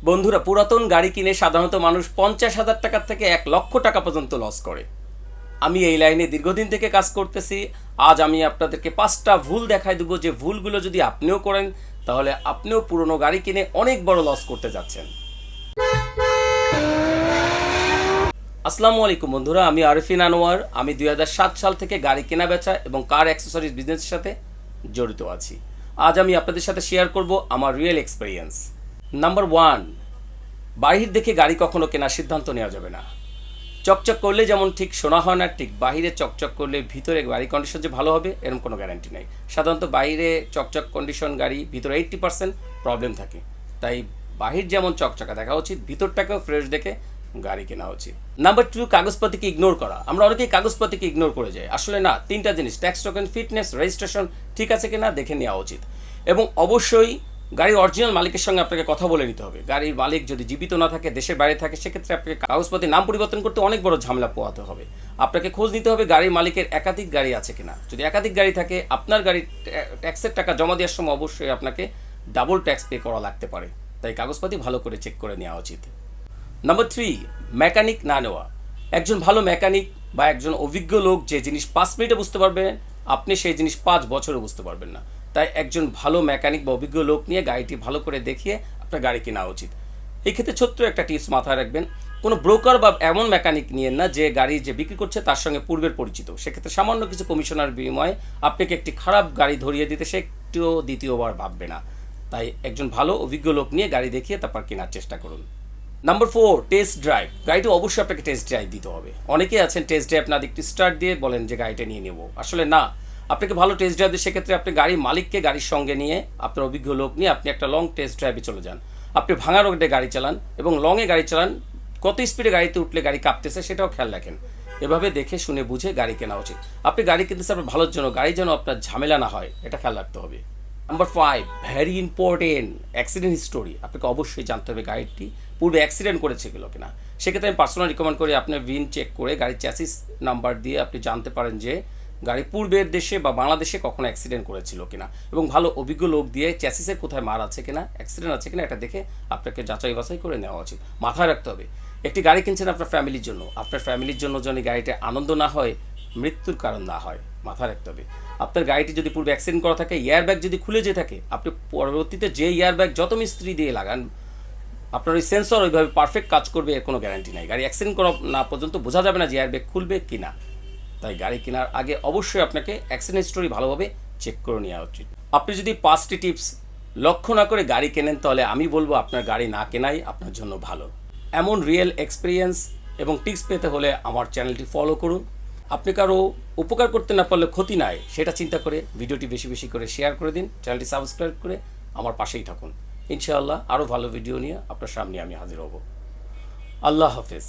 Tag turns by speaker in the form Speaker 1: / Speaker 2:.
Speaker 1: বন্ধুরা, পুরাতন গাড়ি কিনে সাধারণত মানুষ 50,000 টাকা থেকে 1,00,000 টাকা পর্যন্ত লস করে। আমি এই লাইনে দীর্ঘদিন থেকে কাজ করতেছি। আজ আমি আপনাদেরকে 5টা ভুল দেখাই দেবো, যে ভুলগুলো যদি আপনিও করেন তাহলে আপনিও পুরনো গাড়ি কিনে অনেক বড় লস করতে যাচ্ছেন। আসসালামু আলাইকুম বন্ধুরা, আমি আরিফিন আনোয়ার। আমি 2007 সাল থেকে গাড়ি কেনা বেচা এবং কার অ্যাক্সেসরিজ বিজনেসের সাথে জড়িত আছি। আজ আমি আপনাদের সাথে শেয়ার করব আমার রিয়েল এক্সপেরিয়েন্স। নাম্বার 1, বাহির দেখে গাড়ি কখনো কেনার সিদ্ধান্ত নেওয়া যাবে না। চকচক করলে যেমন ঠিক শোনা হয় না, ঠিক বাহিরে চকচক করলে ভিতরে গাড়ি কন্ডিশন যে ভালো হবে এরকম কোনো গ্যারান্টি নেই। সাধারণত বাইরে চকচক কন্ডিশন গাড়ি, ভিতরে 80% প্রবলেম থাকে। তাই বাহির যেমন চকচকা দেখা উচিত, ভিতরটাকেও ফ্রেশ দেখে গাড়ি কেনা উচিত। নাম্বার 2, কাগজপাতিকে ইগনোর করা। আমরা অনেকেই কাগজপাতিকে ইগনোর করে যাই। আসলে না, 3টা জিনিস, ট্যাক্স টোকেন, ফিটনেস, রেজিস্ট্রেশন ঠিক আছে কিনা দেখে নেওয়া উচিত। এবং অবশ্যই গাড়ির অরিজিনাল মালিকের সঙ্গে আপনাকে কথা বলে নিতে হবে। গাড়ির মালিক যদি জীবিত না থাকে, দেশের বাইরে থাকে, সেক্ষেত্রে আপনাকে কাগজপত্রের নাম পরিবর্তন করতে অনেক বড় ঝামেলা পোহাতে হবে। আপনাকে খোঁজ নিতে হবে গাড়ির মালিকের একাধিক গাড়ি আছে কিনা। যদি একাধিক গাড়ি থাকে, আপনার গাড়ির ট্যাক্সের টাকা জমা দেওয়ার সময় অবশ্যই আপনাকে ডাবল ট্যাক্স পে করা লাগতে পারে। তাই কাগজপাতি ভালো করে চেক করে নেওয়া উচিত। নাম্বার 3, মেকানিক না নেওয়া। একজন ভালো মেকানিক বা একজন অভিজ্ঞ লোক যে জিনিস 5 মিনিটে বুঝতে পারবেন, আপনি সেই জিনিস 5 বছরে বুঝতে পারবেন না। তাই একজন ভালো মেকানিক বা অভিজ্ঞ লোক নিয়ে গাড়িটি ভালো করে দেখিয়ে আপনার গাড়ি কেনা উচিত। এই ক্ষেত্রে ছোট্ট একটা টিপস মাথায় রাখবেন, কোনো ব্রোকার বা এমন মেকানিক নিয়েন না যে গাড়ি যে বিক্রি করছে তার সঙ্গে পূর্বের পরিচিত। সেক্ষেত্রে সামান্য কিছু কমিশনের বিনিময়ে আপনাকে একটি খারাপ গাড়ি ধরিয়ে দিতে সে একটুও দ্বিতীয়বার ভাববে না। তাই একজন ভালো অভিজ্ঞ লোক নিয়ে গাড়ি দেখিয়ে তারপর কেনার চেষ্টা করুন। Number 4, test drive. গাড়িটা অবশ্যই আপনাকে টেস্ট ড্রাইভ দিতে হবে। অনেকেই আছেন টেস্ট ড্রাইভ না দিয়ে একটু স্টার্ট দিয়ে বলেন যে গাড়িটা নিয়ে নেব। আসলে না, আপনাকে ভালো টেস্ট ড্রাইভ দিয়ে সেক্ষেত্রে আপনি গাড়ির মালিককে গাড়ির সঙ্গে নিয়ে, আপনার অভিজ্ঞ লোক নিয়ে আপনি একটা লং টেস্ট ড্রাইভে চলে যান। আপনি ভাঙা রোডে গাড়ি চালান এবং লংয়ে গাড়ি চালান, কত স্পিডে গাড়িতে উঠলে গাড়ি কাঁপতেছে সেটাও খেয়াল রাখেন। এভাবে দেখে শুনে বুঝে গাড়ি কেনা উচিত। আপনি গাড়ি কিনতেছে আপনার ভালোর জন্য, গাড়ি যেন আপনার ঝামেলা না হয় এটা খেয়াল রাখতে হবে। Number 5, very important, accident history. আপনাকে অবশ্যই জানতে হবে গাড়িটি পূর্বে অ্যাক্সিডেন্ট করেছে কিনা। সেক্ষেত্রে আমি পার্সোনাল রিকমেন্ড করি আপনার ভিন চেক করে গাড়ির চ্যাসিস নাম্বার দিয়ে আপনি জানতে পারেন যে গাড়ি পূর্বের দেশে বা বাংলাদেশে কখনো অ্যাক্সিডেন্ট করেছিল কিনা, এবং ভালো অভিজ্ঞ লোক দিয়ে চ্যাসিসের কোথায় মার আছে কিনা, অ্যাক্সিডেন্ট আছে কিনা এটা দেখে আপনাকে যাচাই বাছাই করে নেওয়া উচিত। মাথায় রাখতে হবে একটি গাড়ি কিনছেন আপনার ফ্যামিলির জন্য। আপনার ফ্যামিলির জন্য যেন গাড়িটা আনন্দ না হয়, মৃত্যুর কারণ না হয়, মাথায় রাখতে হবে। আপনার গাড়িটি যদি পূর্বে অ্যাক্সিডেন্ট করা থাকে, এয়ারব্যাগ যদি খুলে যেয়ে থাকে, আপনি পরবর্তীতে যে এয়ারব্যাগ যত মিস্ত্রি দিয়ে লাগান, আপনার ওই সেন্সর ওইভাবে পারফেক্ট কাজ করবে এর কোনো গ্যারান্টি নাই। গাড়ি অ্যাক্সিডেন্ট করা না পর্যন্ত বোঝা যাবে না যে এয়ারব্যাগ খুলবে কি না। তাই গাড়ি কেনার আগে অবশ্যই আপনাকে অ্যাক্সিডেন্ট হিস্টোরি ভালোভাবে চেক করে নেওয়া উচিত। আপনি যদি 5টি টিপস লক্ষ্য না করে গাড়ি কেনেন তাহলে আমি বলবো আপনার গাড়ি না কেনাই আপনার জন্য ভালো। এমন রিয়েল এক্সপিরিয়েন্স এবং টিপস পেতে হলে আমার চ্যানেলটি ফলো করুন। আপনি কারো উপকার করতে না পারলে ক্ষতি নাই সেটা চিন্তা করে ভিডিওটি বেশি বেশি করে শেয়ার করে দিন। চ্যানেলটি সাবস্ক্রাইব করে আমার পাশেই থাকুন। ইনশাআল্লাহ আরও ভালো ভিডিও নিয়ে আপনার সামনে আমি হাজির হব। আল্লাহ হাফেজ।